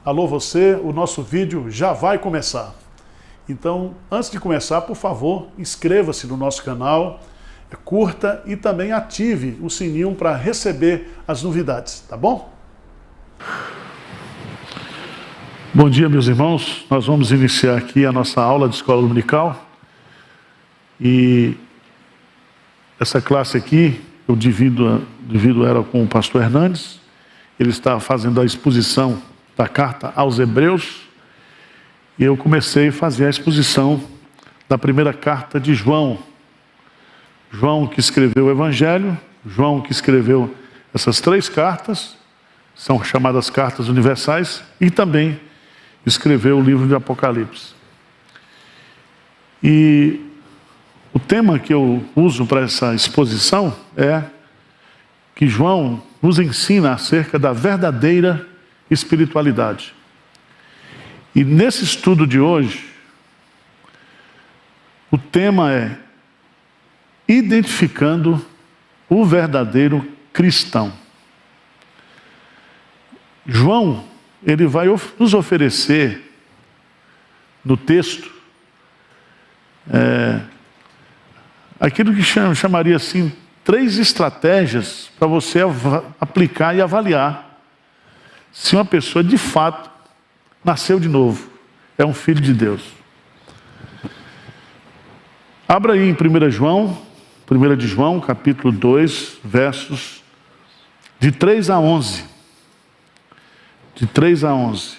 Alô você, o nosso vídeo já vai começar. Então, antes de começar, por favor, inscreva-se no nosso canal, curta e também ative o sininho para receber as novidades, tá bom? Bom dia, meus irmãos. Nós vamos iniciar aqui a nossa aula de escola dominical. E essa classe aqui, eu divido ela com o pastor Hernandes. Ele está fazendo a exposição da carta aos Hebreus. E eu comecei a fazer a exposição da primeira carta de João. João que escreveu o Evangelho, João que escreveu essas 3 cartas, são chamadas cartas universais, e também escreveu o livro de Apocalipse. E o tema que eu uso para essa exposição é que João nos ensina acerca da verdadeira espiritualidade. E nesse estudo de hoje, o tema é identificando o verdadeiro cristão. João, ele vai nos oferecer no texto aquilo que chamaria assim 3 estratégias para você aplicar e avaliar se uma pessoa de fato nasceu de novo, é um filho de Deus. Abra aí em 1 de João, capítulo 2, versos de 3 a 11. De 3 a 11.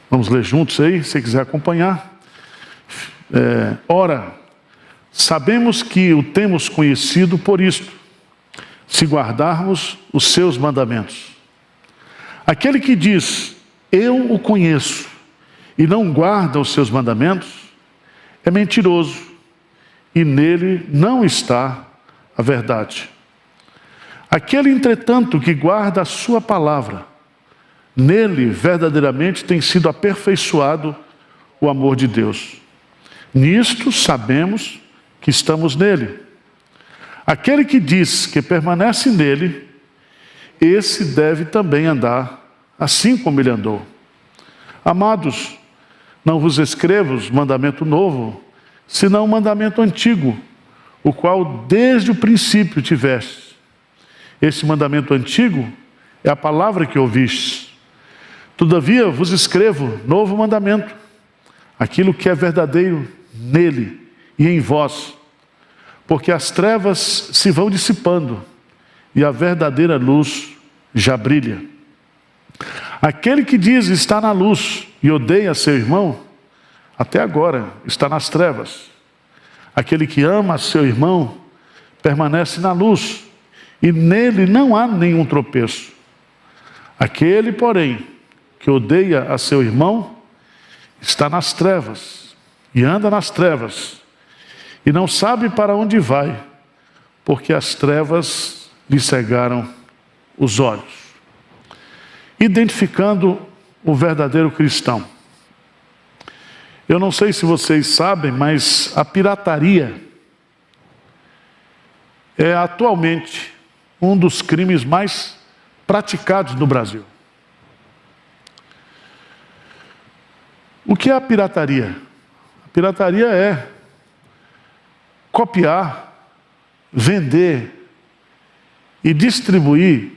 Vamos ler juntos aí, se você quiser acompanhar. Ora, sabemos que o temos conhecido por isto, se guardarmos os seus mandamentos. Aquele que diz, eu o conheço, e não guarda os seus mandamentos, é mentiroso, e nele não está a verdade. Aquele, entretanto, que guarda a sua palavra, nele verdadeiramente tem sido aperfeiçoado o amor de Deus. Nisto sabemos que estamos nele. Aquele que diz que permanece nele, esse deve também andar assim como ele andou. Amados, não vos escrevo mandamento novo, senão um mandamento antigo, o qual desde o princípio tiveste. Esse mandamento antigo é a palavra que ouvistes. Todavia vos escrevo novo mandamento, aquilo que é verdadeiro nele e em vós, porque as trevas se vão dissipando e a verdadeira luz já brilha. Aquele que diz está na luz e odeia seu irmão, até agora está nas trevas. Aquele que ama seu irmão permanece na luz e nele não há nenhum tropeço. Aquele, porém, que odeia a seu irmão está nas trevas e anda nas trevas e não sabe para onde vai, porque as trevas lhe cegaram os olhos. Identificando o verdadeiro cristão. Eu não sei se vocês sabem, mas a pirataria é atualmente um dos crimes mais praticados no Brasil. O que é a pirataria? A pirataria é copiar, vender e distribuir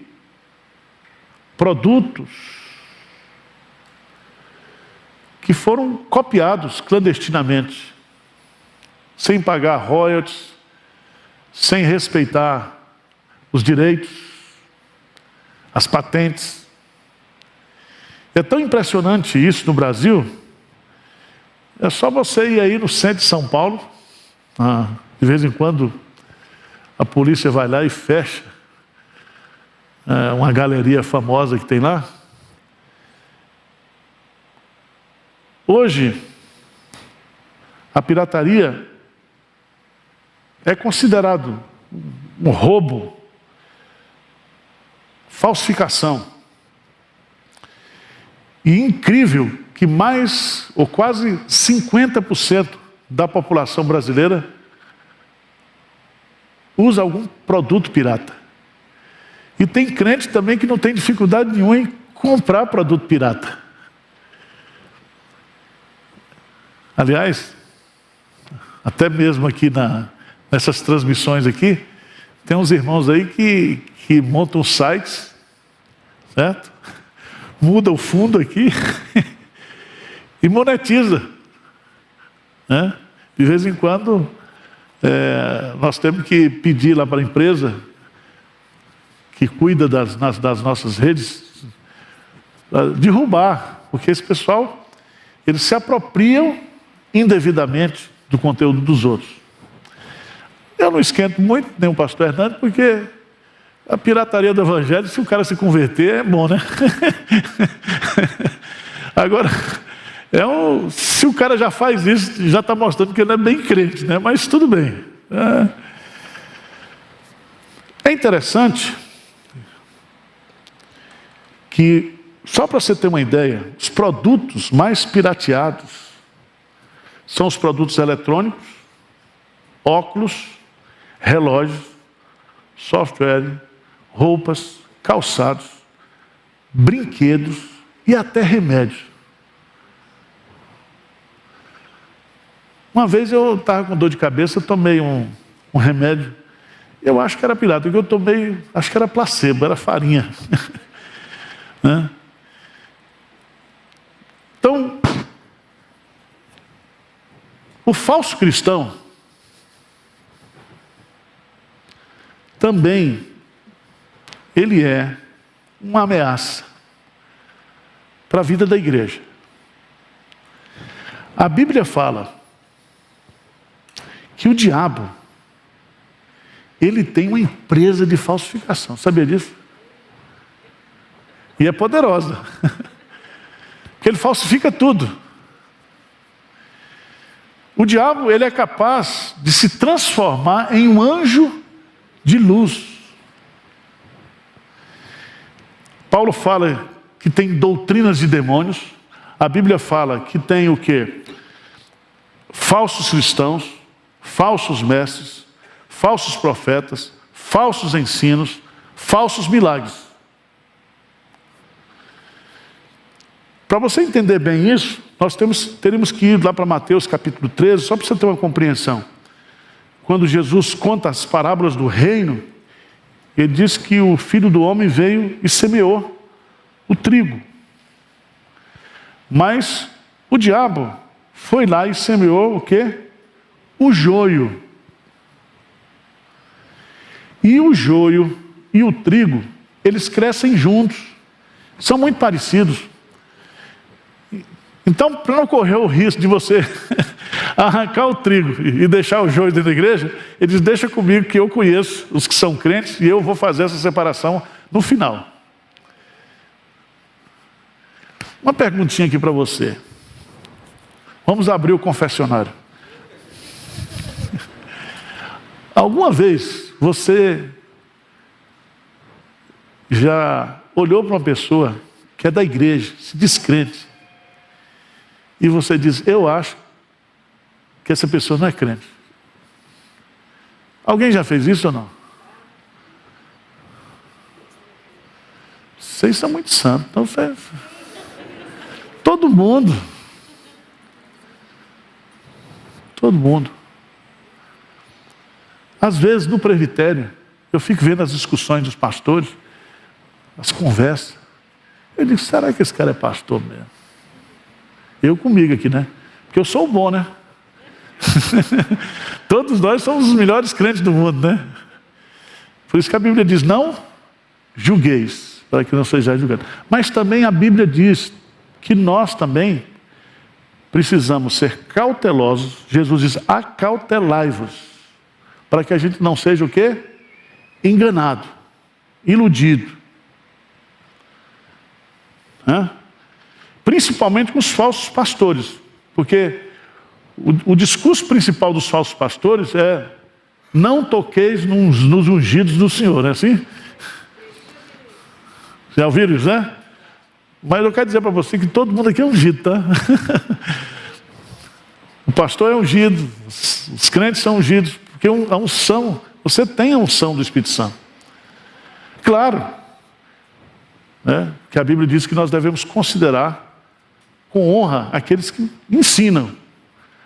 produtos que foram copiados clandestinamente, sem pagar royalties, sem respeitar os direitos, as patentes. É tão impressionante isso no Brasil, é só você ir aí no centro de São Paulo, de vez em quando a polícia vai lá e fecha uma galeria famosa que tem lá. Hoje, a pirataria é considerado um roubo, falsificação. E incrível que mais, ou quase 50% da população brasileira usa algum produto pirata. E tem crente também que não tem dificuldade nenhuma em comprar produto pirata. Aliás, até mesmo aqui nessas transmissões aqui, tem uns irmãos aí que montam sites, certo? Muda o fundo aqui e monetiza, né? De vez em quando, nós temos que pedir lá para a empresa que cuida das nossas redes, derrubar, porque esse pessoal, eles se apropriam indevidamente do conteúdo dos outros. Eu não esquento muito, nem o pastor Hernando, porque a pirataria do evangelho, se o cara se converter, é bom, né? Agora, se o cara já faz isso, já está mostrando que ele não é bem crente, né? Mas tudo bem. É interessante que, só para você ter uma ideia, os produtos mais pirateados são os produtos eletrônicos, óculos, relógios, software, roupas, calçados, brinquedos e até remédios. Uma vez eu estava com dor de cabeça, tomei um remédio, eu acho que era pirata, porque eu tomei, acho que era placebo, era farinha. Né? Então, o falso cristão também, ele é uma ameaça para a vida da igreja. A Bíblia fala que o diabo, ele tem uma empresa de falsificação, sabia disso? E é poderosa, porque ele falsifica tudo. O diabo, ele é capaz de se transformar em um anjo de luz. Paulo fala que tem doutrinas de demônios. A Bíblia fala que tem o quê? Falsos cristãos, falsos mestres, falsos profetas, falsos ensinos, falsos milagres. Para você entender bem isso, nós teríamos que ir lá para Mateus capítulo 13, só para você ter uma compreensão. Quando Jesus conta as parábolas do reino, ele diz que o Filho do Homem veio e semeou o trigo. Mas o diabo foi lá e semeou o quê? O joio. E o joio e o trigo, eles crescem juntos. São muito parecidos. Então, para não correr o risco de você arrancar o trigo e deixar o joio dentro da igreja, ele diz, deixa comigo que eu conheço os que são crentes e eu vou fazer essa separação no final. Uma perguntinha aqui para você. Vamos abrir o confessionário. Alguma vez você já olhou para uma pessoa que é da igreja, se descrente, e você diz, eu acho que essa pessoa não é crente? Alguém já fez isso ou não? Vocês são muito santos. Então, todo mundo. Todo mundo. Às vezes, no presbitério, eu fico vendo as discussões dos pastores, as conversas. Eu digo, será que esse cara é pastor mesmo? Eu comigo aqui, né? Porque eu sou o bom, né? Todos nós somos os melhores crentes do mundo, né? Por isso que a Bíblia diz, não julgueis, para que não sejais julgados. Mas também a Bíblia diz que nós também precisamos ser cautelosos. Jesus diz, acautelai-vos, para que a gente não seja o quê? Enganado, iludido. Principalmente com os falsos pastores, porque o discurso principal dos falsos pastores é não toqueis nos ungidos do Senhor, não é assim? Já ouviram isso, né? Mas eu quero dizer para você que todo mundo aqui é ungido, tá? O pastor é ungido, os crentes são ungidos, porque a unção, você tem a unção do Espírito Santo. Claro, né, que a Bíblia diz que nós devemos considerar com honra aqueles que ensinam,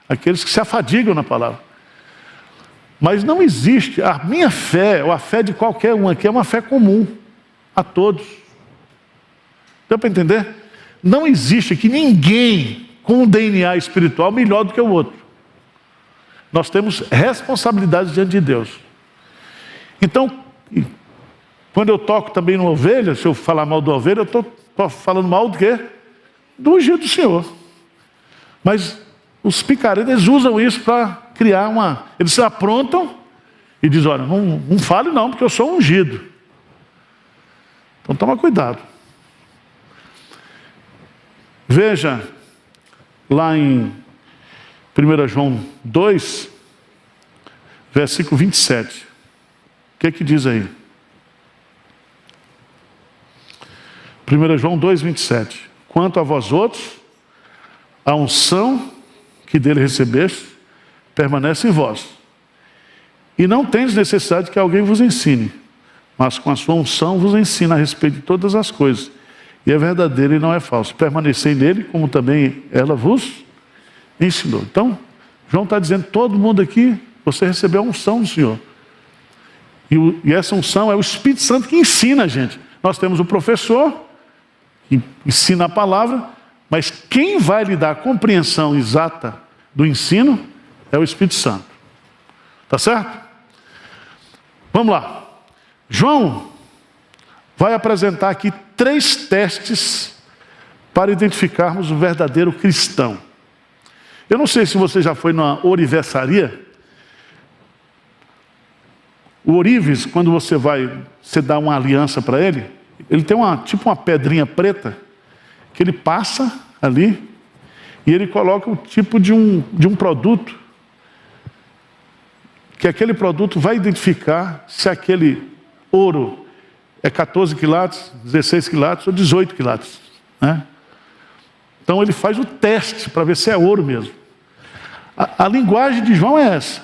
aqueles que se afadigam na palavra. Mas não existe, a minha fé, ou a fé de qualquer um aqui, é uma fé comum a todos. Deu para entender? Não existe aqui ninguém com um DNA espiritual melhor do que o outro. Nós temos responsabilidade diante de Deus. Então, quando eu toco também numa ovelha, se eu falar mal da ovelha, eu estou falando mal do quê? Do ungido do Senhor. Mas os picaretas, eles usam isso para criar uma... Eles se aprontam e dizem, olha, não fale não, porque eu sou ungido. Então toma cuidado. Veja, lá em 1 João 2, versículo 27. O que é que diz aí? 1 João 2, 27. Quanto a vós outros, a unção que dele recebeste permanece em vós. E não tendes necessidade que alguém vos ensine, mas com a sua unção vos ensina a respeito de todas as coisas. E é verdadeiro e não é falso. Permanecei nele, como também ela vos ensinou. Então, João está dizendo, todo mundo aqui, você recebeu a unção do Senhor. E essa unção é o Espírito Santo que ensina a gente. Nós temos o professor, que ensina a palavra, mas quem vai lhe dar a compreensão exata do ensino é o Espírito Santo. Tá certo? Vamos lá. João vai apresentar aqui 3 testes para identificarmos o verdadeiro cristão. Eu não sei se você já foi numa orivesaria. O ourives, quando você dá uma aliança para ele tem tipo uma pedrinha preta que ele passa ali e ele coloca o tipo de um produto que aquele produto vai identificar se aquele ouro é 14 quilates, 16 quilates ou 18 quilates, né? Então ele faz o teste para ver se é ouro mesmo. A linguagem de João é essa.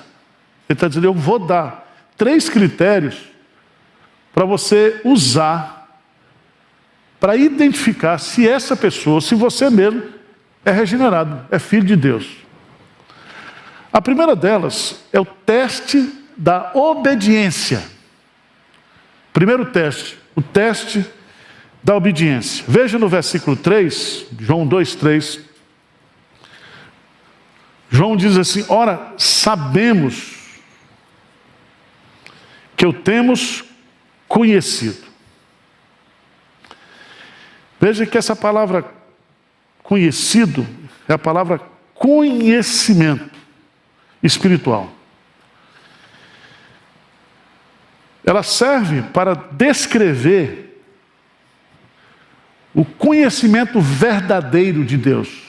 Ele está dizendo, eu vou dar 3 critérios para você usar para identificar se essa pessoa, se você mesmo é regenerado, é filho de Deus. A primeira delas é o teste da obediência. Primeiro teste, o teste da obediência. Veja no versículo 3, João 2:3. João diz assim, ora, sabemos que o temos conhecido. Veja que essa palavra conhecido é a palavra conhecimento espiritual. Ela serve para descrever o conhecimento verdadeiro de Deus.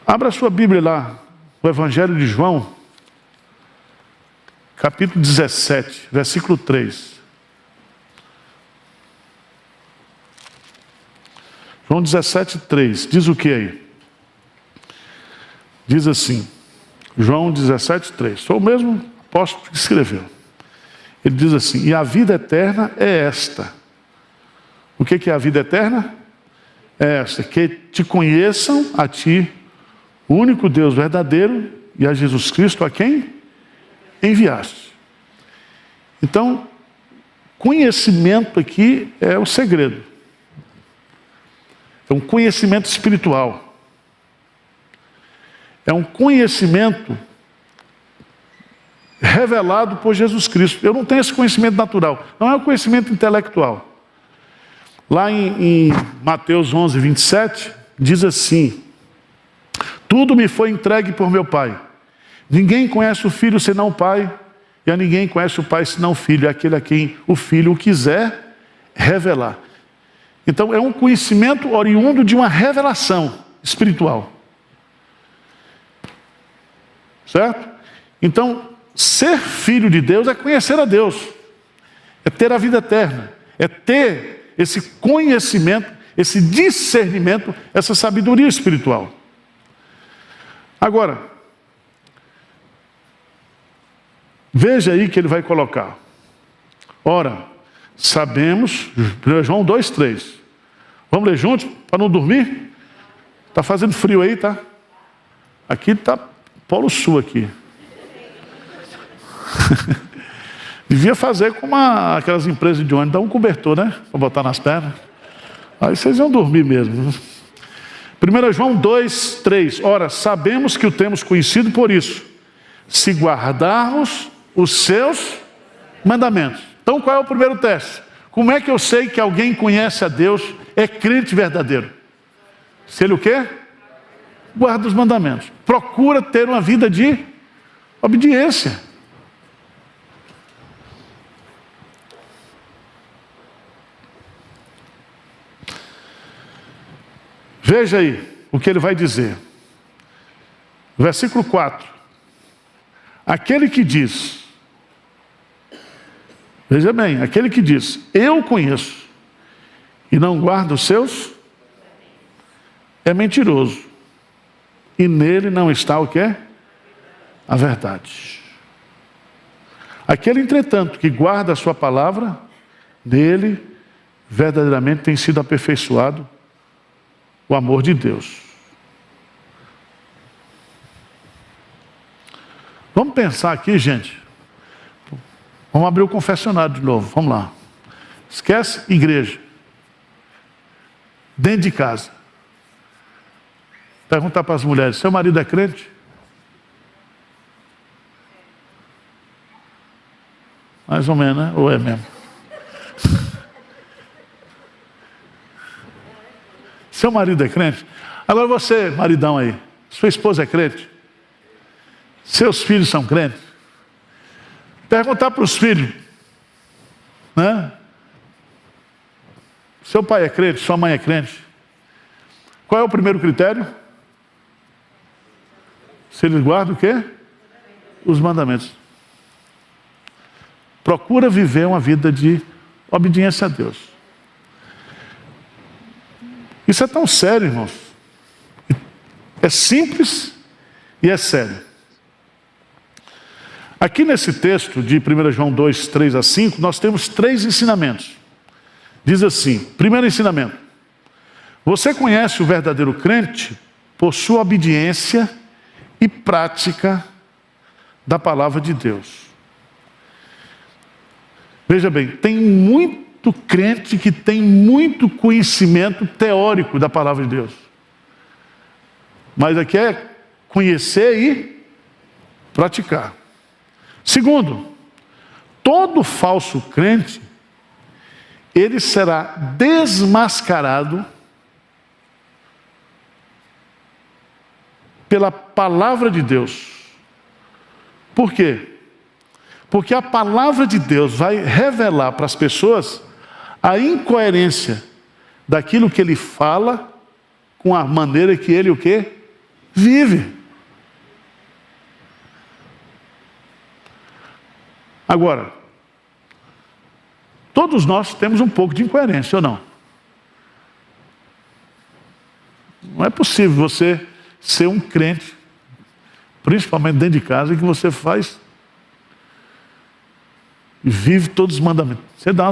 Abra sua Bíblia lá, o Evangelho de João, capítulo 17, versículo 3. João 17, 3. Diz o que aí? Diz assim, João 17, 3. Sou o mesmo apóstolo que escreveu. Ele diz assim, e a vida eterna é esta. O que é a vida eterna? É esta, que te conheçam a ti, o único Deus verdadeiro, e a Jesus Cristo a quem enviaste. Então, conhecimento aqui é o segredo. É um conhecimento espiritual. É um conhecimento revelado por Jesus Cristo. Eu não tenho esse conhecimento natural. Não é um conhecimento intelectual. Lá em Mateus 11, 27, diz assim, tudo me foi entregue por meu Pai. Ninguém conhece o Filho senão o Pai, e a ninguém conhece o Pai senão o Filho, é aquele a quem o Filho quiser revelar. Então é um conhecimento oriundo de uma revelação espiritual. Certo? Então, ser filho de Deus é conhecer a Deus, é ter a vida eterna, é ter esse conhecimento, esse discernimento, essa sabedoria espiritual. Agora, veja aí que ele vai colocar. Ora, sabemos, 1 João 2:3. Vamos ler juntos, para não dormir? Está fazendo frio aí, tá? Aqui está Polo Sul aqui. Devia fazer como aquelas empresas de ônibus, dar um cobertor, né? Para botar nas pernas. Aí vocês iam dormir mesmo. 1 João 2:3. Ora, sabemos que o temos conhecido por isso, se guardarmos os seus mandamentos. Então qual é o primeiro teste? Como é que eu sei que alguém conhece a Deus, é crente verdadeiro? Se ele o quê? Guarda os mandamentos. Procura ter uma vida de obediência. Veja aí o que ele vai dizer. Versículo 4. Aquele que diz, veja bem, aquele que diz, eu conheço, e não guarda os seus, é mentiroso. E nele não está o quê? A verdade. Aquele, entretanto, que guarda a sua palavra, nele verdadeiramente tem sido aperfeiçoado o amor de Deus. Vamos pensar aqui, gente. Vamos abrir o confessionário de novo. Vamos lá. Esquece igreja. Dentro de casa. Perguntar para as mulheres: seu marido é crente? Mais ou menos, né? Ou é mesmo? Seu marido é crente? Agora você, maridão aí, sua esposa é crente? Seus filhos são crentes? Perguntar para os filhos, né? Seu pai é crente? Sua mãe é crente? Qual é o primeiro critério? Se eles guardam o quê? Os mandamentos. Procura viver uma vida de obediência a Deus. Isso é tão sério, irmãos. É simples e é sério. Aqui nesse texto de 1 João 2:3-5, nós temos 3 ensinamentos. Diz assim: primeiro ensinamento: você conhece o verdadeiro crente por sua obediência e prática da palavra de Deus. Veja bem, tem muito crente que tem muito conhecimento teórico da palavra de Deus, mas aqui é conhecer e praticar. Segundo, todo falso crente, ele será desmascarado pela palavra de Deus. Por quê? Porque a palavra de Deus vai revelar para as pessoas a incoerência daquilo que ele fala com a maneira que ele o quê? Vive. Agora, todos nós temos um pouco de incoerência, ou não? Não é possível você ser um crente, principalmente dentro de casa, que você faz e vive todos os mandamentos. Você dá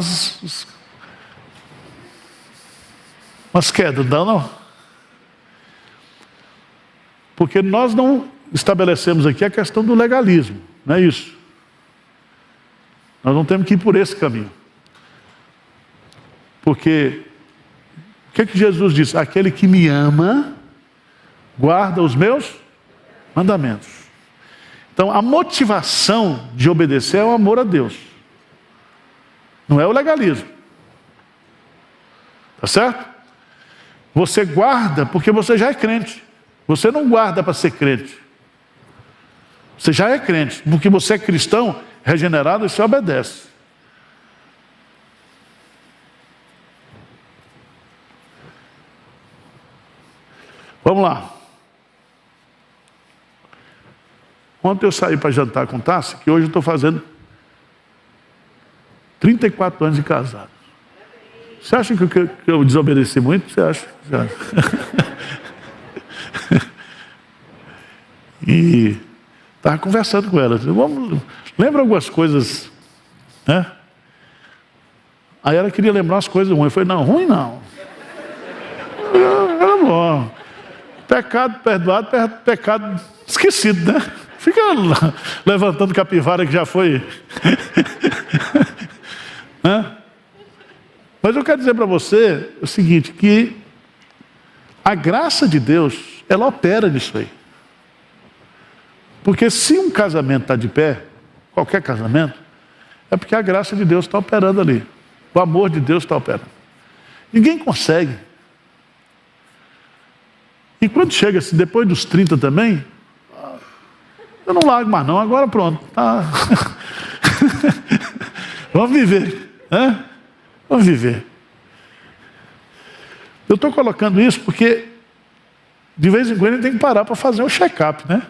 umas quedas, não dá não? Porque nós não estabelecemos aqui a questão do legalismo, não é isso? Nós não temos que ir por esse caminho. Porque o que Jesus disse? Aquele que me ama, guarda os meus mandamentos. Então a motivação de obedecer é o amor a Deus. Não é o legalismo. Tá certo? Você guarda porque você já é crente. Você não guarda para ser crente. Você já é crente. Porque você é cristão, regenerado, e você obedece. Vamos lá. Ontem eu saí para jantar com Tassi, que hoje eu estou fazendo 34 anos de casado. Você acha que eu desobedeci muito? Você acha? E estava conversando com ela. Lembra algumas coisas, né? Aí ela queria lembrar as coisas ruins. Eu falei, não, ruim não. Era bom. Pecado perdoado, pecado esquecido, né? Fica levantando capivara que já foi. Né? Mas eu quero dizer para você o seguinte, que a graça de Deus, ela opera nisso aí. Porque se um casamento está de pé, qualquer casamento, é porque a graça de Deus está operando ali. O amor de Deus está operando. Ninguém consegue. E quando chega assim, depois dos 30 também, eu não largo mais não, agora pronto. Tá. Vamos viver. Né? Vamos viver. Eu estou colocando isso porque de vez em quando a gente tem que parar para fazer um check-up, né?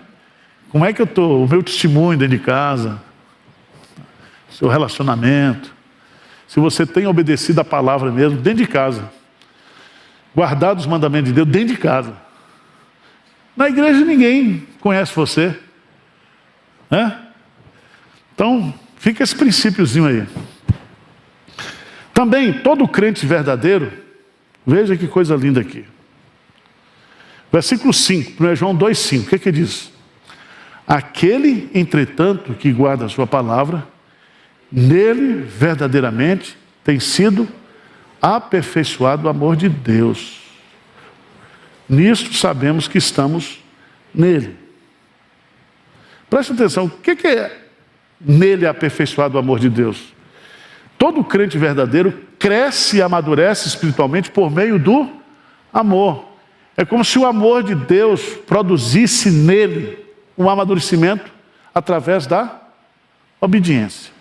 Como é que eu estou? O meu testemunho dentro de casa, seu relacionamento, se você tem obedecido a palavra mesmo, dentro de casa, guardado os mandamentos de Deus dentro de casa. Na igreja ninguém conhece você, né? Então, fica esse princípiozinho aí. Também, todo crente verdadeiro, veja que coisa linda aqui. Versículo 5, 1 João 2,5, o que diz? Aquele, entretanto, que guarda a sua palavra, nele verdadeiramente tem sido aperfeiçoado o amor de Deus. Nisto sabemos que estamos nele. Preste atenção, o que é nele aperfeiçoado o amor de Deus? Todo crente verdadeiro cresce e amadurece espiritualmente por meio do amor. É como se o amor de Deus produzisse nele um amadurecimento através da obediência.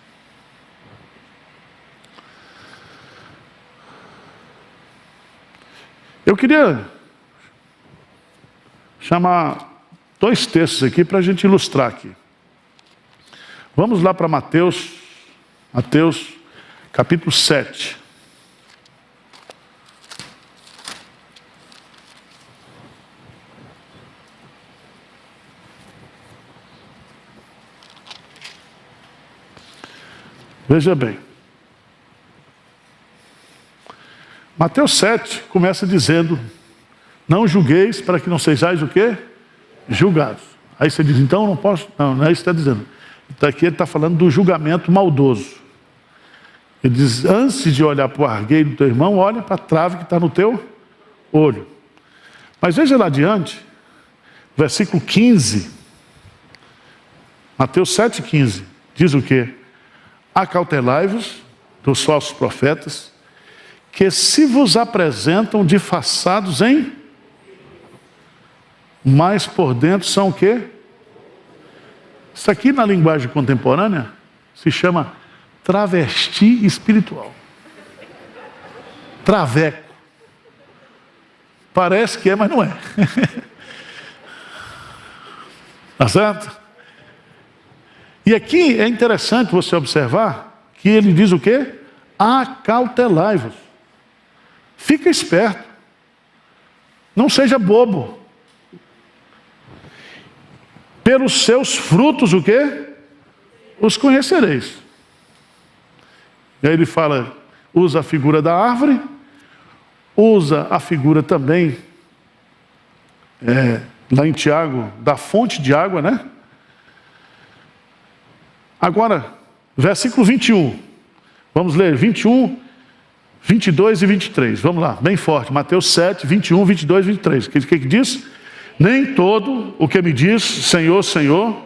Eu queria chamar 2 textos aqui para a gente ilustrar aqui. Vamos lá para Mateus capítulo 7. Veja bem. Mateus 7 começa dizendo: não julgueis para que não sejais o quê? Julgados. Aí você diz, então não posso. Não é isso que está dizendo. Aqui ele está falando do julgamento maldoso. Ele diz, antes de olhar para o argueiro do teu irmão, olha para a trave que está no teu olho. Mas veja lá adiante, versículo 15. Mateus 7,15. Diz o quê? Acautelai-vos dos falsos profetas, que se vos apresentam disfarçados em, mas por dentro são o quê? Isso aqui na linguagem contemporânea se chama travesti espiritual. Traveco. Parece que é, mas não é. Tá certo? E aqui é interessante você observar que ele diz o quê? Acautelai-vos. Fica esperto. Não seja bobo. Pelos seus frutos o quê? Os conhecereis. E aí ele fala, usa a figura da árvore, usa a figura também, lá em Tiago, da fonte de água, né? Agora, versículo 21. Vamos ler 21, 22 e 23. Vamos lá, bem forte. Mateus 7, 21, 22 e 23. O que diz? Nem todo o que me diz, Senhor, Senhor,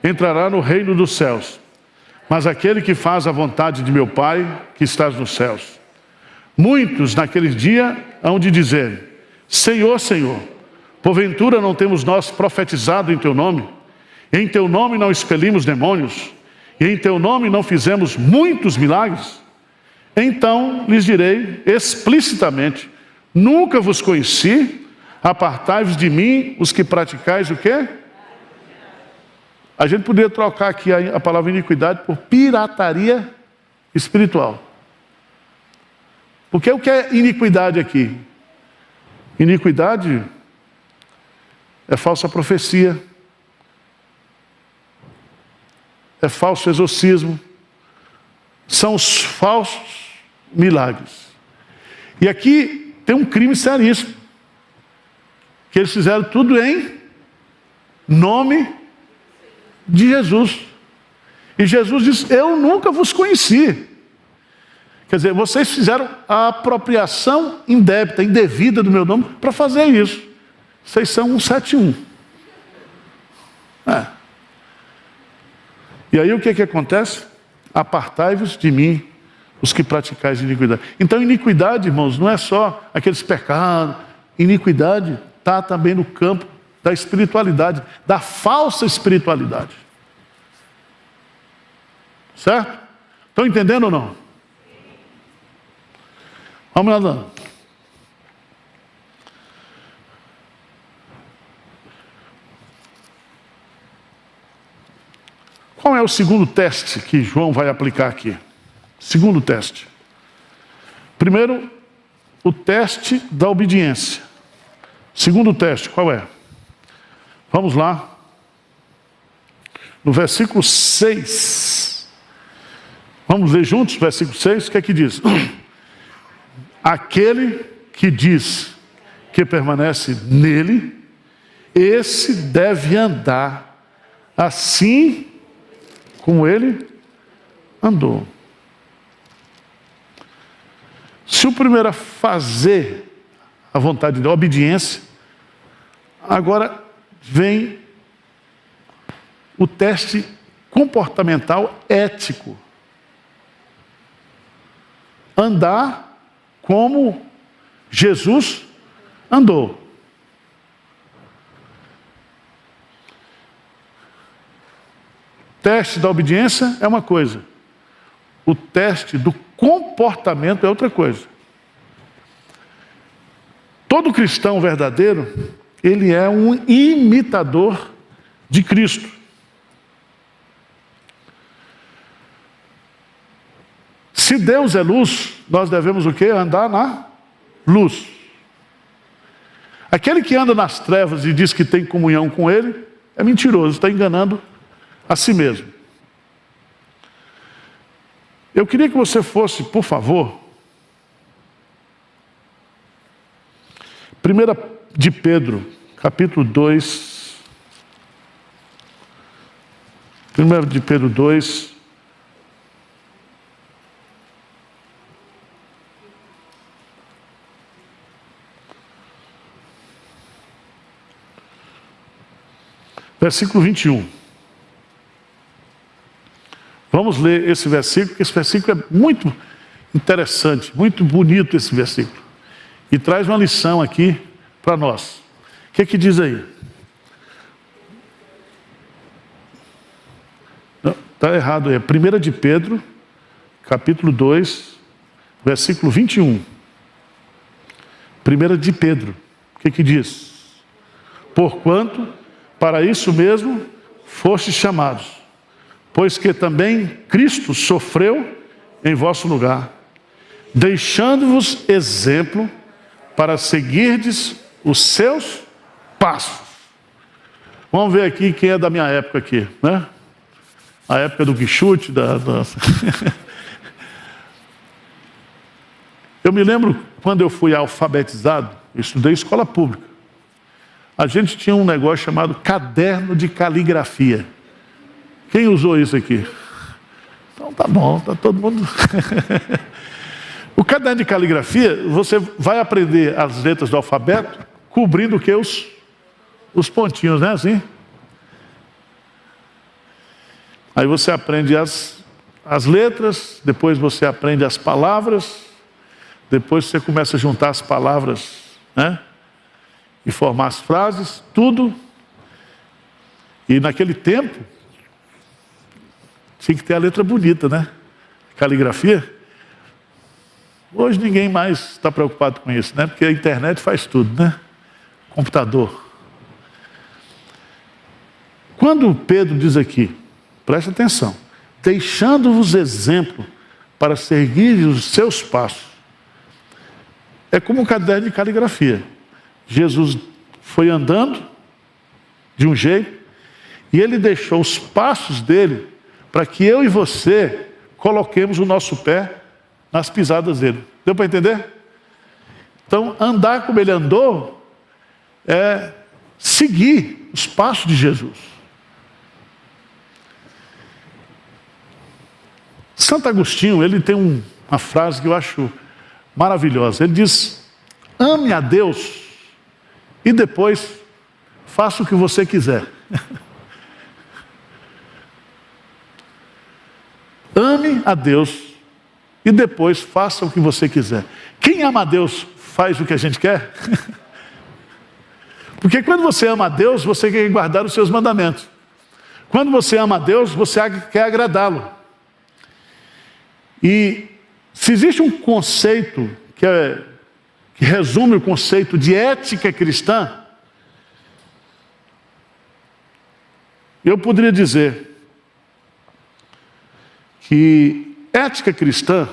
entrará no reino dos céus, mas aquele que faz a vontade de meu Pai, que estás nos céus. Muitos naquele dia hão de dizer, Senhor, Senhor, porventura não temos nós profetizado em teu nome? Em teu nome não expelimos demônios? E em teu nome não fizemos muitos milagres? Então lhes direi explicitamente, nunca vos conheci, apartai-vos de mim, os que praticais o quê? A gente poderia trocar aqui a palavra iniquidade por pirataria espiritual. Porque o que é iniquidade aqui? Iniquidade é falsa profecia, é falso exorcismo, são milagres. E aqui tem um crime seríssimo, que eles fizeram tudo em nome de Jesus. E Jesus disse: eu nunca vos conheci. Quer dizer, vocês fizeram a apropriação indébita, indevida do meu nome para fazer isso. Vocês são 171. E aí o que acontece? Apartai-vos de mim, os que praticais iniquidade. Então iniquidade, irmãos, não é só aqueles pecados. Iniquidade está também no campo da espiritualidade, da falsa espiritualidade. Certo? Estão entendendo ou não? Vamos lá. Qual é o segundo teste que João vai aplicar aqui? Segundo teste. Primeiro, o teste da obediência. Segundo teste, qual é? Vamos lá. No versículo 6. Vamos ler juntos o versículo 6. O que é que diz? Aquele que diz que permanece nele, esse deve andar assim como ele andou. Se o primeiro é fazer a vontade de Deus, a obediência, agora vem o teste comportamental ético. Andar como Jesus andou. Teste da obediência é uma coisa. O teste do comportamento é outra coisa. Todo cristão verdadeiro, ele é um imitador de Cristo. Se Deus é luz, nós devemos o quê? Andar na luz. Aquele que anda nas trevas e diz que tem comunhão com ele, é mentiroso, está enganando a si mesmo. Eu queria que você fosse, por favor, 1 de Pedro, capítulo 2. 1 de Pedro 2. Versículo 21. Vamos ler esse versículo, porque esse versículo é muito interessante, muito bonito esse versículo. E traz uma lição aqui para nós. O que é que diz aí? Está errado aí. 1 de Pedro, capítulo 2, versículo 21. 1 de Pedro. O que é que diz? Porquanto, para isso mesmo, fostes chamados, pois que também Cristo sofreu em vosso lugar, deixando-vos exemplo para seguirdes os seus passos. Vamos ver aqui quem é da minha época aqui, né? A época do Guichute, Eu me lembro quando eu fui alfabetizado, eu estudei escola pública. A gente tinha um negócio chamado caderno de caligrafia. Quem usou isso aqui? Então tá bom, tá todo mundo. O caderno de caligrafia, você vai aprender as letras do alfabeto, cobrindo o que? Os pontinhos, né? Assim. Aí você aprende as letras, depois você aprende as palavras, depois você começa a juntar as palavras, né? E formar as frases, tudo. E naquele tempo, tinha que ter a letra bonita, né? Caligrafia. Hoje ninguém mais está preocupado com isso, né? Porque a internet faz tudo, né? Computador. Quando Pedro diz aqui, preste atenção, deixando-vos exemplo para seguir os seus passos, é como um caderno de caligrafia. Jesus foi andando de um jeito e ele deixou os passos dele para que eu e você coloquemos o nosso pé nas pisadas dele. Deu para entender? Então, andar como ele andou é seguir os passos de Jesus. Santo Agostinho, ele tem uma frase que eu acho maravilhosa. Ele diz: ame a Deus e depois faça o que você quiser. Ame a Deus e depois faça o que você quiser. Quem ama a Deus faz o que a gente quer? Porque quando você ama a Deus, você quer guardar os seus mandamentos. Quando você ama a Deus, você quer agradá-lo. E se existe um conceito que resume o conceito de ética cristã, eu poderia dizer que ética cristã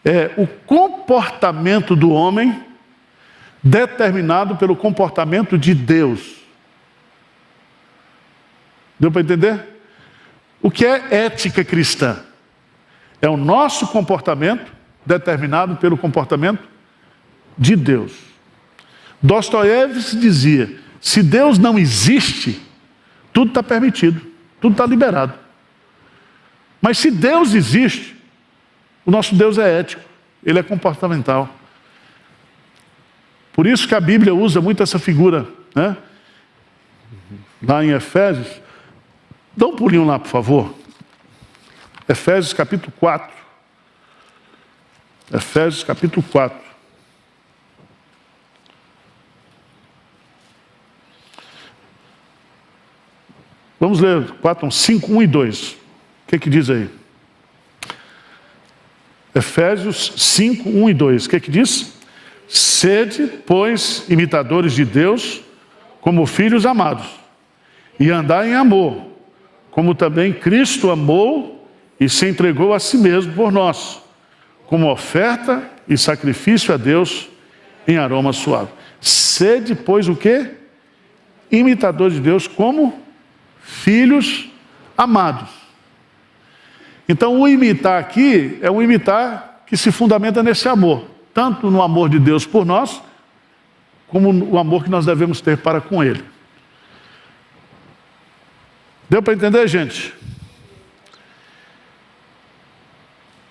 é o comportamento do homem determinado pelo comportamento de Deus. Deu para entender? O que é ética cristã? É o nosso comportamento determinado pelo comportamento de Deus. Dostoiévski dizia: se Deus não existe, tudo está permitido, tudo está liberado. Mas se Deus existe, o nosso Deus é ético, ele é comportamental. Por isso que a Bíblia usa muito essa figura, né? Lá em Efésios. Dá um pulinho lá, por favor. Efésios capítulo 4. Efésios capítulo 4. Vamos ler 4, 5, 1 e 2. O que diz aí? Efésios 5, 1 e 2. O que diz? Sede, pois, imitadores de Deus, como filhos amados, e andai em amor, como também Cristo amou e se entregou a si mesmo por nós, como oferta e sacrifício a Deus em aroma suave. Sede, pois, o quê? Imitadores de Deus como filhos amados. Então, o imitar aqui é um imitar que se fundamenta nesse amor, tanto no amor de Deus por nós, como o amor que nós devemos ter para com Ele. Deu para entender, gente?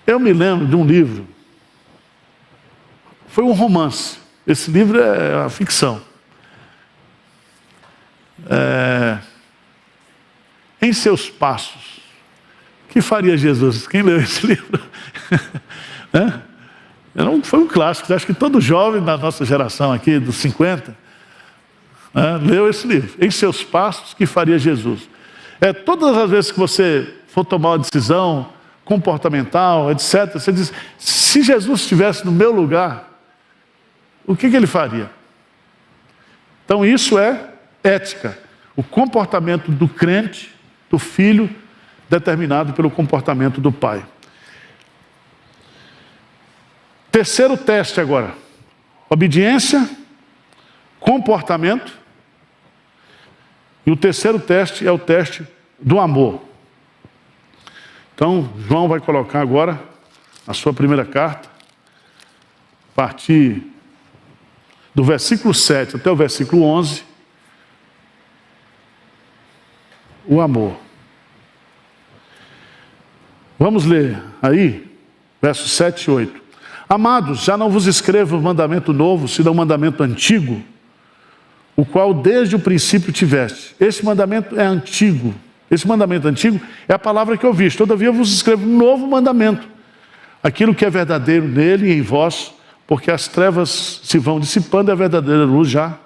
Eu me lembro de um livro, foi um romance, esse livro é uma ficção. Em seus passos, o que faria Jesus? Quem leu esse livro? Foi um clássico, acho que todo jovem da nossa geração aqui, dos 50, leu esse livro. Em seus passos, o que faria Jesus? Todas as vezes que você for tomar uma decisão comportamental, etc., você diz: se Jesus estivesse no meu lugar, o que ele faria? Então isso é ética, o comportamento do crente, do filho, determinado pelo comportamento do pai. Terceiro teste agora: obediência, comportamento. E o terceiro teste é o teste do amor. Então, João vai colocar agora a sua primeira carta, a partir do versículo 7 até o versículo 11, o amor. Vamos ler aí, versos 7 e 8. Amados, já não vos escrevo mandamento novo, senão mandamento antigo, o qual desde o princípio tiveste. Esse mandamento é antigo. Esse mandamento antigo é a palavra que ouviste. Todavia vos escrevo um novo mandamento. Aquilo que é verdadeiro nele e em vós, porque as trevas se vão dissipando e a verdadeira luz já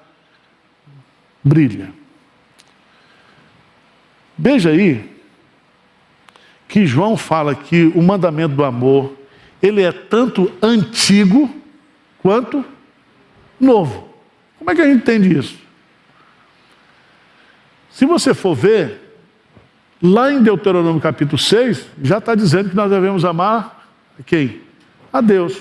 brilha. Veja aí que João fala que o mandamento do amor, ele é tanto antigo quanto novo. Como é que a gente entende isso? Se você for ver, lá em Deuteronômio capítulo 6, já está dizendo que nós devemos amar quem? A Deus.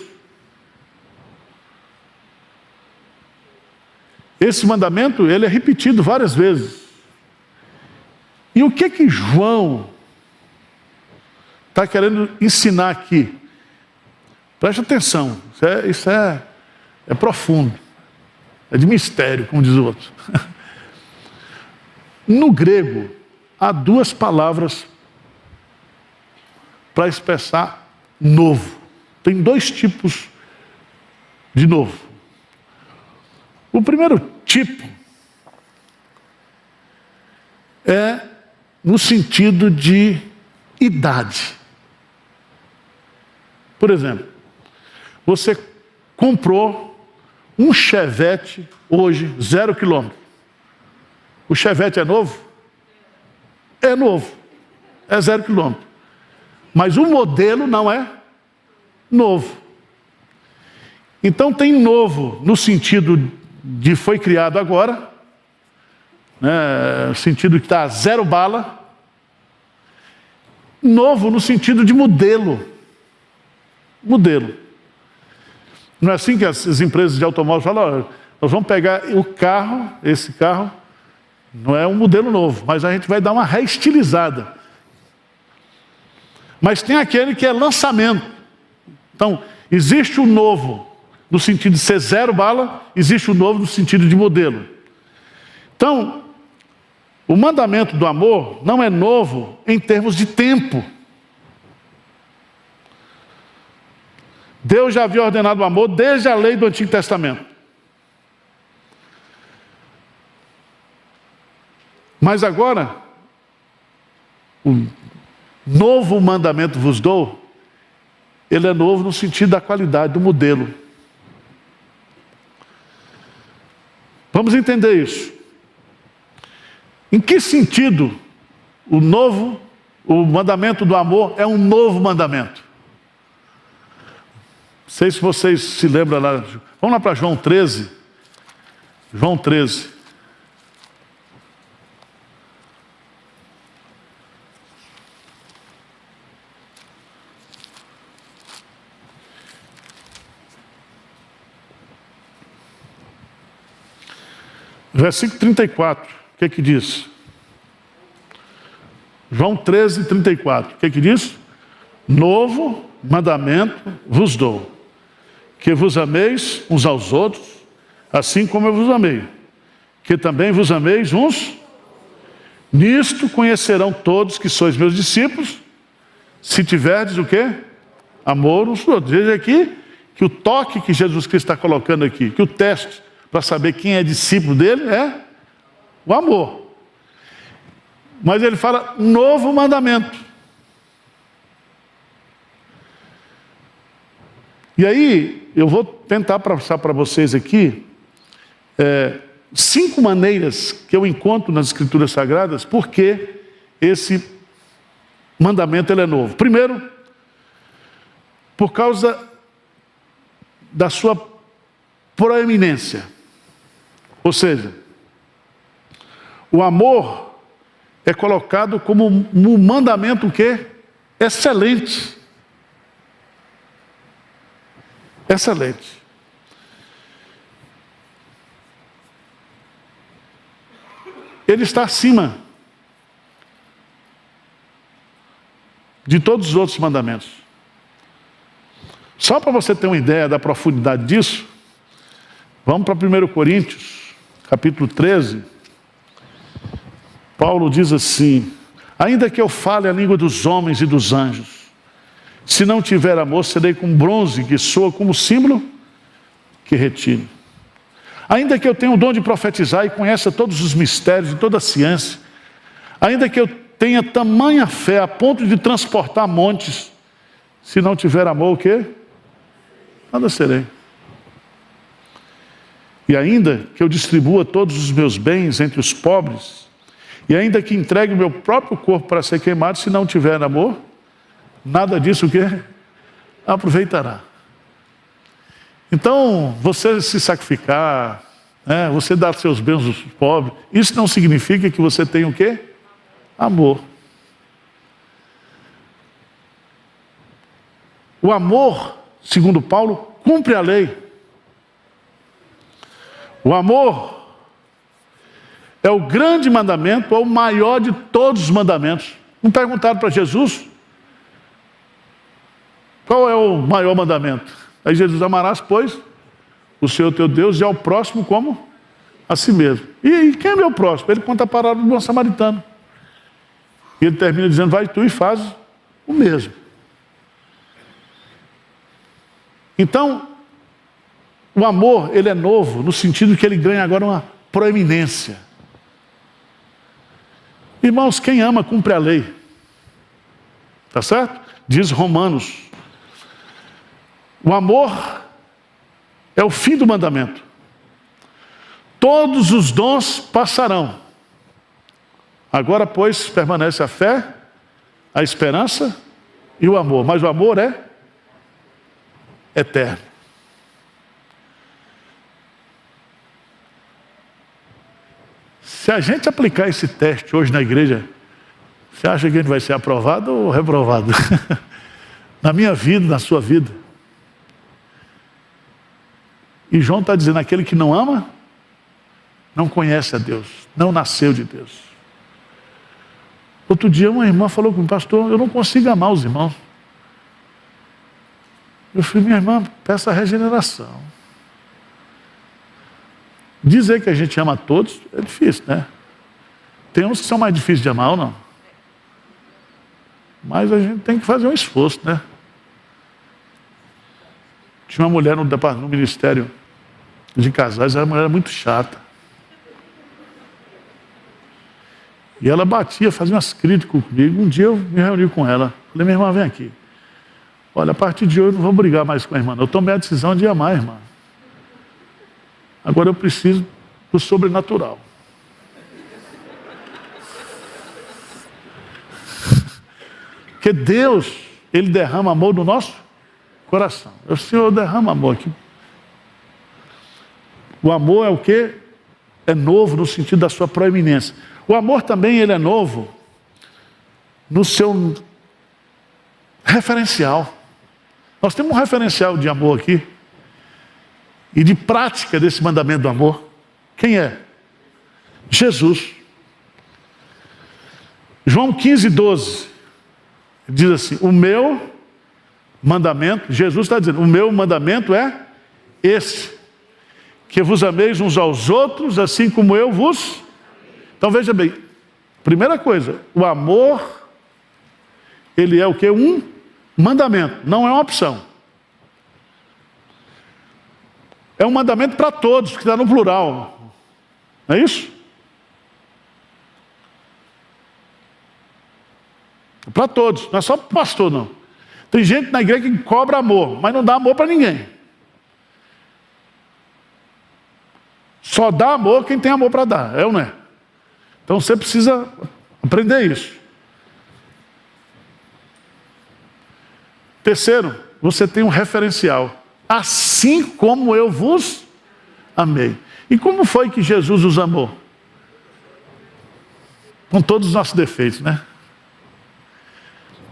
Esse mandamento, ele é repetido várias vezes. E o que João está querendo ensinar aqui? Preste atenção, isso é profundo, é de mistério, como diz o outro. No grego, há duas palavras para expressar novo. Tem dois tipos de novo. O primeiro tipo é no sentido de idade. Por exemplo, você comprou um Chevette hoje, 0 quilômetro. O Chevette é novo? É novo. É 0 quilômetro. Mas o modelo não é novo. Então tem novo no sentido de foi criado agora, né, no sentido que está 0 bala. Novo no sentido de modelo. Modelo. Não é assim que as empresas de automóveis falam, olha, nós vamos pegar o carro, esse carro, não é um modelo novo, mas a gente vai dar uma reestilizada. Mas tem aquele que é lançamento. Então, existe o novo no sentido de ser 0 bala, existe o novo no sentido de modelo. Então, o mandamento do amor não é novo em termos de tempo. Deus já havia ordenado o amor desde a lei do Antigo Testamento. Mas agora, o novo mandamento vos dou, ele é novo no sentido da qualidade, do modelo. Vamos entender isso. Em que sentido o mandamento do amor é um novo mandamento? Não sei se vocês se lembram lá. Vamos lá para João 13. João 13. Versículo 34. O que é que diz? João 13, 34. O que é que diz? Novo mandamento vos dou, que vos ameis uns aos outros, assim como eu vos amei, que também vos ameis uns. Nisto conhecerão todos que sois meus discípulos, se tiverdes o quê? Amor uns aos outros. Veja aqui que o toque que Jesus Cristo está colocando aqui, que o teste para saber quem é discípulo dele é o amor. Mas ele fala novo mandamento. E aí, eu vou tentar passar para vocês aqui 5 maneiras que eu encontro nas Escrituras Sagradas porque esse mandamento ele é novo. Primeiro, por causa da sua proeminência. Ou seja, o amor é colocado como um mandamento o quê? Excelente. Excelente. Ele está acima de todos os outros mandamentos. Só para você ter uma ideia da profundidade disso, vamos para 1 Coríntios, capítulo 13. Paulo diz assim: ainda que eu fale a língua dos homens e dos anjos, se não tiver amor, serei como bronze que soa, como símbolo que retine. Ainda que eu tenha o dom de profetizar e conheça todos os mistérios e toda a ciência, ainda que eu tenha tamanha fé a ponto de transportar montes, se não tiver amor, o quê? Nada serei. E ainda que eu distribua todos os meus bens entre os pobres, e ainda que entregue o meu próprio corpo para ser queimado, se não tiver amor, nada disso o quê? Aproveitará. Então, você se sacrificar, você dar seus bens aos pobres, isso não significa que você tenha o quê? Amor. O amor, segundo Paulo, cumpre a lei. O amor é o grande mandamento, é o maior de todos os mandamentos. Não perguntaram para Jesus Qual é o maior mandamento? Aí Jesus: amarás, pois, o Senhor teu Deus e ao próximo como a si mesmo. E quem é meu próximo? Ele conta a parábola do bom samaritano. E ele termina dizendo: vai tu e faz o mesmo. Então, o amor, ele é novo, no sentido que ele ganha agora uma proeminência. Irmãos, quem ama cumpre a lei. Tá certo? Diz Romanos. O amor é o fim do mandamento. Todos os dons passarão. Agora, pois, permanece a fé, a esperança e o amor. Mas o amor é eterno. Se a gente aplicar esse teste hoje na igreja, você acha que a gente vai ser aprovado ou reprovado? Na minha vida, na sua vida. E João está dizendo: aquele que não ama, não conhece a Deus, não nasceu de Deus. Outro dia uma irmã falou comigo: pastor, eu não consigo amar os irmãos. Eu falei: minha irmã, peça a regeneração. Dizer que a gente ama todos é difícil, né? Tem uns que são mais difíceis de amar ou não? Mas a gente tem que fazer um esforço, né? Tinha uma mulher no ministério de casais, a mulher era muito chata. E ela batia, fazia umas críticas comigo. Um dia eu me reuni com ela. Falei: minha irmã, vem aqui. Olha, a partir de hoje eu não vou brigar mais com a irmã. Eu tomei a decisão de amar a irmã. Agora eu preciso do sobrenatural. Porque Deus, Ele derrama amor no nosso coração. O Senhor derrama amor aqui. O amor é o quê? É novo no sentido da sua proeminência. O amor também, ele é novo no seu referencial. Nós temos um referencial de amor aqui e de prática desse mandamento do amor. Quem é? Jesus. João 15:12 diz assim: o meu mandamento, Jesus está dizendo, o meu mandamento é esse, que vos ameis uns aos outros, assim como eu vos. Então veja bem, primeira coisa, o amor, ele é o que? Um mandamento, não é uma opção. É um mandamento para todos, que está no plural. Não é isso? Para todos, não é só para o pastor, não. Tem gente na igreja que cobra amor, mas não dá amor para ninguém. Só dá amor quem tem amor para dar, é ou não é? Então você precisa aprender isso. Terceiro, você tem um referencial. Assim como eu vos amei. E como foi que Jesus os amou? Com todos os nossos defeitos, né?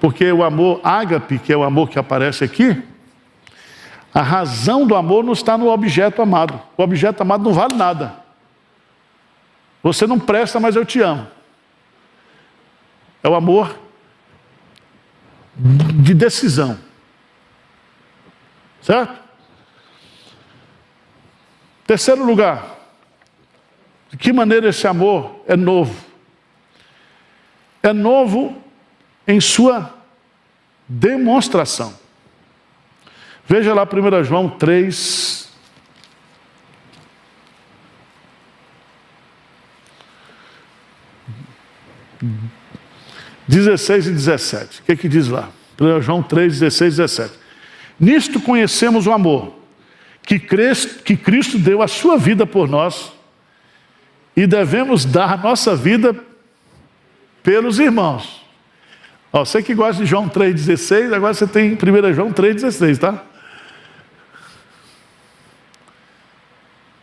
Porque o amor ágape, que é o amor que aparece aqui, a razão do amor não está no objeto amado. O objeto amado não vale nada. Você não presta, mas eu te amo. É o amor de decisão. Certo? Terceiro lugar, de que maneira esse amor é novo? É novo em sua demonstração. Veja lá 1 João 3. (16 e 17). O que diz lá? 1 João 3, 16 e 17. Nisto conhecemos o amor, que Cristo deu a sua vida por nós, e devemos dar a nossa vida pelos irmãos. Ó, você que gosta de João 3,16, agora você tem 1 João 3,16, tá?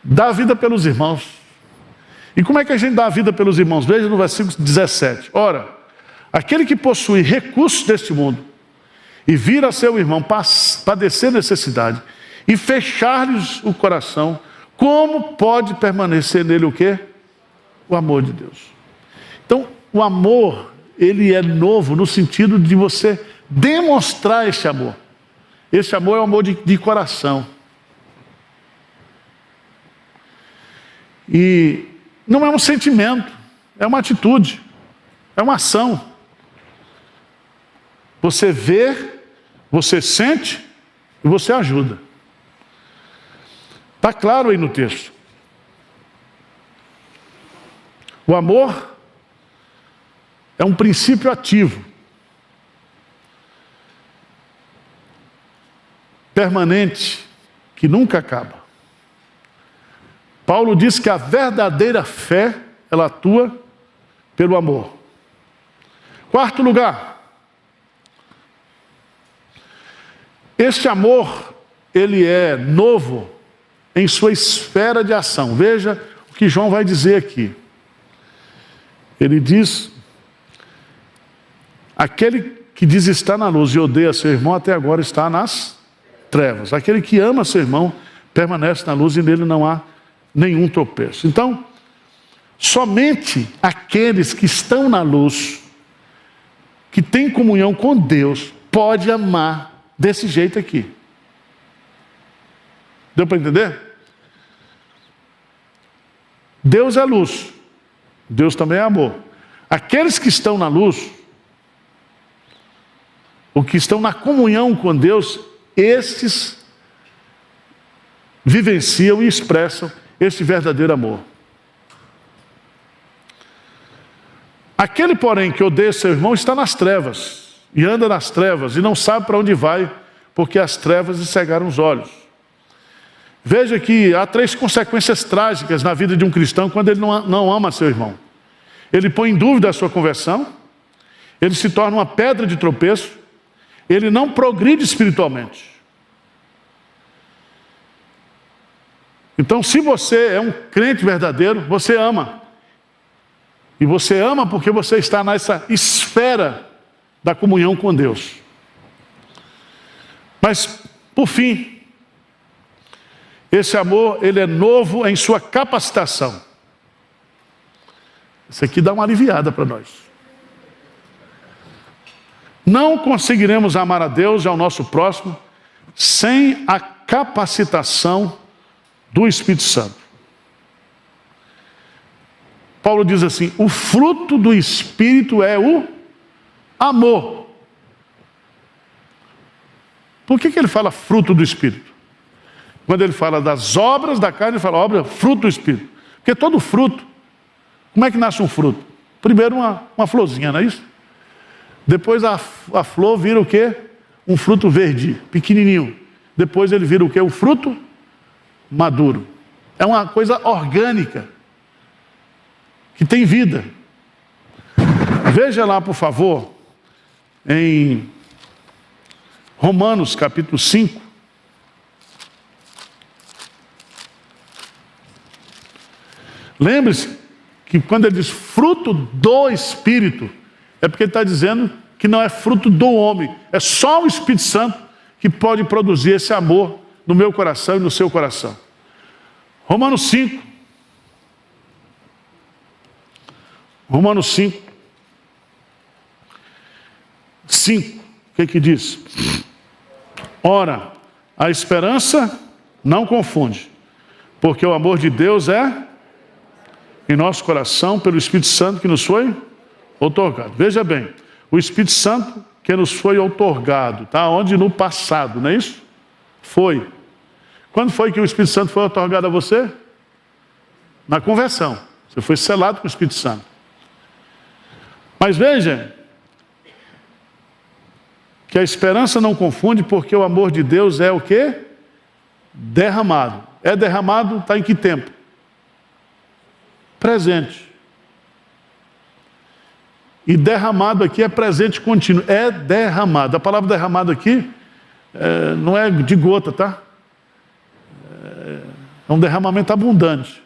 Dá a vida pelos irmãos. E como é que a gente dá a vida pelos irmãos? Veja no versículo 17. Ora, aquele que possui recursos deste mundo e vir a seu irmão padecer necessidade e fechar-lhes o coração, como pode permanecer nele o quê? O amor de Deus. Então, o amor, ele é novo no sentido de você demonstrar esse amor. Esse amor é um amor de coração. E não é um sentimento, é uma atitude, é uma ação. Você vê, você sente e você ajuda. Está claro aí no texto. O amor é um princípio ativo, permanente, que nunca acaba. Paulo diz que a verdadeira fé, ela atua pelo amor. Quarto lugar, este amor, ele é novo em sua esfera de ação. Veja o que João vai dizer aqui. Ele diz: aquele que diz estar na luz e odeia seu irmão, até agora está nas trevas. Aquele que ama seu irmão permanece na luz e nele não há nenhum tropeço. Então, somente aqueles que estão na luz, que têm comunhão com Deus, pode amar desse jeito aqui. Deu para entender? Deus é luz, Deus também é amor. Aqueles que estão na luz, ou que estão na comunhão com Deus, estes vivenciam e expressam este verdadeiro amor. Aquele, porém, que odeia seu irmão está nas trevas, e anda nas trevas, e não sabe para onde vai, porque as trevas lhe cegaram os olhos. Veja que há 3 consequências trágicas na vida de um cristão quando ele não ama seu irmão. Ele põe em dúvida a sua conversão, ele se torna uma pedra de tropeço, ele não progride espiritualmente. Então, se você é um crente verdadeiro, você ama. E você ama porque você está nessa esfera da comunhão com Deus. Mas, por fim, esse amor, ele é novo em sua capacitação. Isso aqui dá uma aliviada para nós. Não conseguiremos amar a Deus e ao nosso próximo sem a capacitação do Espírito Santo. Paulo diz assim: o fruto do Espírito é o amor. Por que ele fala fruto do Espírito? Quando ele fala das obras da carne, ele fala obra, fruto do Espírito. Porque todo fruto, como é que nasce um fruto? Primeiro uma florzinha, não é isso? Depois a flor vira o quê? Um fruto verde, pequenininho. Depois ele vira o quê? Um fruto maduro. É uma coisa orgânica, que tem vida. Veja lá, por favor, em Romanos capítulo 5. Lembre-se que quando ele diz fruto do Espírito, é porque ele está dizendo que não é fruto do homem, é só o Espírito Santo que pode produzir esse amor no meu coração e no seu coração. Romanos 5. Romanos 5. 5. O que diz? Ora, a esperança não confunde, porque o amor de Deus é em nosso coração pelo Espírito Santo que nos foi outorgado. Veja bem, o Espírito Santo que nos foi outorgado, está onde? No passado, não é isso? Foi. Quando foi que o Espírito Santo foi outorgado a você? Na conversão. Você foi selado com o Espírito Santo. Mas veja que a esperança não confunde, porque o amor de Deus é o quê? Derramado. É derramado, está em que tempo? Presente. E derramado aqui é presente contínuo. É derramado. A palavra derramado aqui não é de gota, tá? É um derramamento abundante.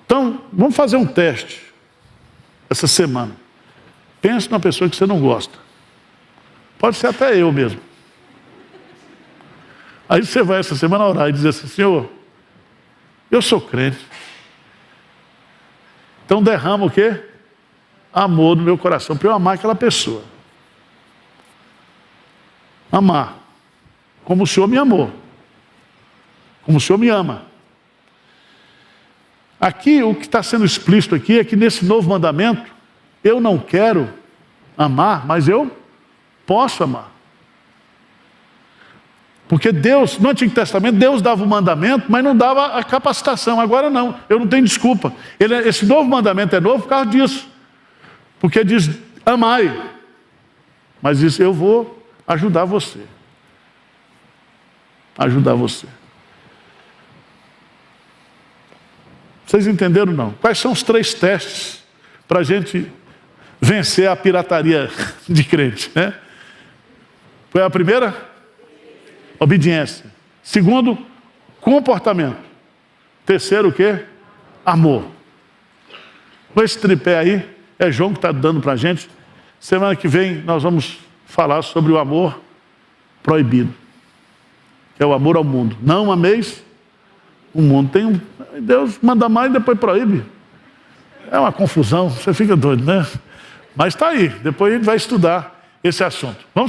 Então, vamos fazer um teste essa semana. Pense numa pessoa que você não gosta. Pode ser até eu mesmo. Aí você vai essa semana orar e dizer assim: Senhor, eu sou crente. Então derrama o quê? Amor no meu coração, para eu amar aquela pessoa. Amar. como o Senhor me amou. Como o Senhor me ama. Aqui, o que está sendo explícito aqui é que nesse novo mandamento, eu não quero amar, mas eu posso amar. Porque Deus, no Antigo Testamento, Deus dava o mandamento, mas não dava a capacitação. Agora não, eu não tenho desculpa. Esse novo mandamento é novo por causa disso. Porque diz, amai. Mas isso eu vou ajudar você. Ajudar você. Vocês entenderam não? Quais são os 3 testes para a gente vencer a pirataria de crente, né? Foi a primeira? Obediência. Segundo, comportamento. Terceiro, o quê? Amor. Com esse tripé aí, é João que está dando para a gente. Semana que vem nós vamos falar sobre o amor proibido. Que é o amor ao mundo. Não ameis o mundo. Deus manda mais e depois proíbe. É uma confusão, você fica doido, né? Mas está aí, depois a gente vai estudar esse assunto. Vamos